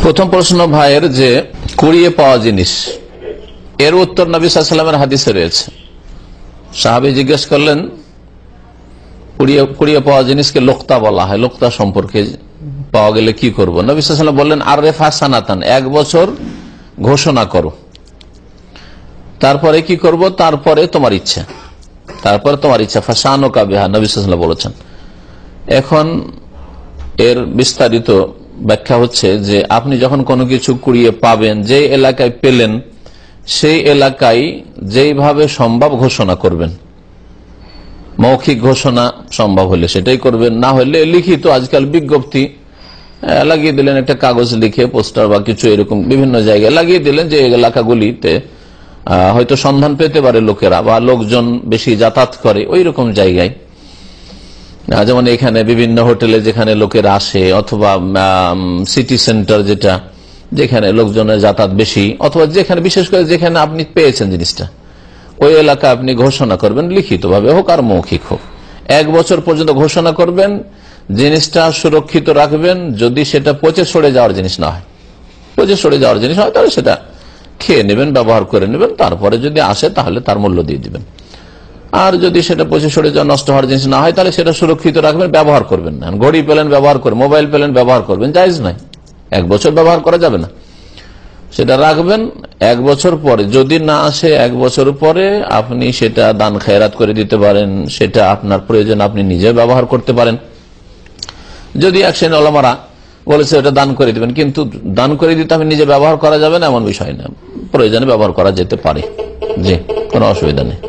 প্রথম প্রশ্ন ভাইয়ের যে কুড়িয়ে পাওয়া জিনিস, এর উত্তর নবী সাল্লাল্লাহু আলাইহি ওয়াসাল্লামের হাদিসে রয়েছে। সাহাবী জিজ্ঞেস করলেন কুড়িয়ে পাওয়া জিনিসকে লোকতা বলা হয়, লোকতা সম্পর্কে পাওয়া গেলে কি করব? নবী সাল্লাল্লাহু আলাইহি ওয়াসাল্লাম বললেন আররেফা সানাতান, 1 বছর ঘোষণা করো। তারপরে কি করব? তারপরে তোমার ইচ্ছা, তারপরে তোমার ইচ্ছা। ফাসানুকা বিহা, নবী সাল্লাল্লাহু আলাইহি ওয়াসাল্লাম বলেছেন। এখন এর বিস্তারিত ব্যাখ্যা হচ্ছে যে আপনি যখন কোনো কিছু কুড়িয়ে পাবেন, যে এলাকায় পেলেন সেই এলাকায় যেইভাবে সম্ভব ঘোষণা করবেন। মৌখিক ঘোষণা সম্ভব হলে সেটাই করবেন, না হলে লিখিত আজকাল বিজ্ঞপ্তি লাগিয়ে দিলেন, একটা কাগজ লিখে পোস্টার বা কিছু এরকম বিভিন্ন জায়গায় লাগিয়ে দিলেন যে এলাকাগুলিতে হয়তো সন্ধান পেতে পারে লোকেরা বা লোকজন বেশি যাতায়াত করে ওই রকম জায়গায়, যেমন এখানে বিভিন্ন হোটেলে যেখানে লোকেরা আসে, অথবা সিটি সেন্টার যেটা যেখানে লোকজনের যাতায়াত বেশি, অথবা যেখানে বিশেষ করে যেখানে আপনি পেয়েছেন জিনিসটা ওই এলাকা আপনি ঘোষণা করবেন, লিখিত ভাবে হোক আর মৌখিক হোক। 1 বছর পর্যন্ত ঘোষণা করবেন, জিনিসটা সুরক্ষিত রাখবেন। যদি সেটা পচে সরে যাওয়ার জিনিস না হয়, পচে সরে যাওয়ার জিনিস হয় তাহলে সেটা খেয়ে নেবেন, ব্যবহার করে নেবেন, তারপরে যদি আসে তাহলে তার মূল্য দিয়ে দিবেন। আর যদি সেটা পচে সরে যাওয়া নষ্ট হওয়ার জিনিস না হয় তাহলে সেটা সুরক্ষিত রাখবেন, ব্যবহার করবেন না। ঘড়ি পেলেন ব্যবহার করবেন, মোবাইল পেলেন ব্যবহার করবেন, জায়েজ নাই। 1 বছর ব্যবহার করা যাবে না, সেটা রাখবেন। 1 বছর পরে যদি না আসে, 1 বছর পরে আপনি সেটা দান খেয়রাত করে দিতে পারেন, সেটা আপনার প্রয়োজন আপনি নিজে ব্যবহার করতে পারেন। যদি এক শ্রেণীর ওলামারা বলেছে এটা দান করে দিবেন, কিন্তু দান করে দিতে আপনি নিজে ব্যবহার করা যাবে না এমন বিষয় না, প্রয়োজনে ব্যবহার করা যেতে পারে। জি, কোনো অসুবিধা নেই।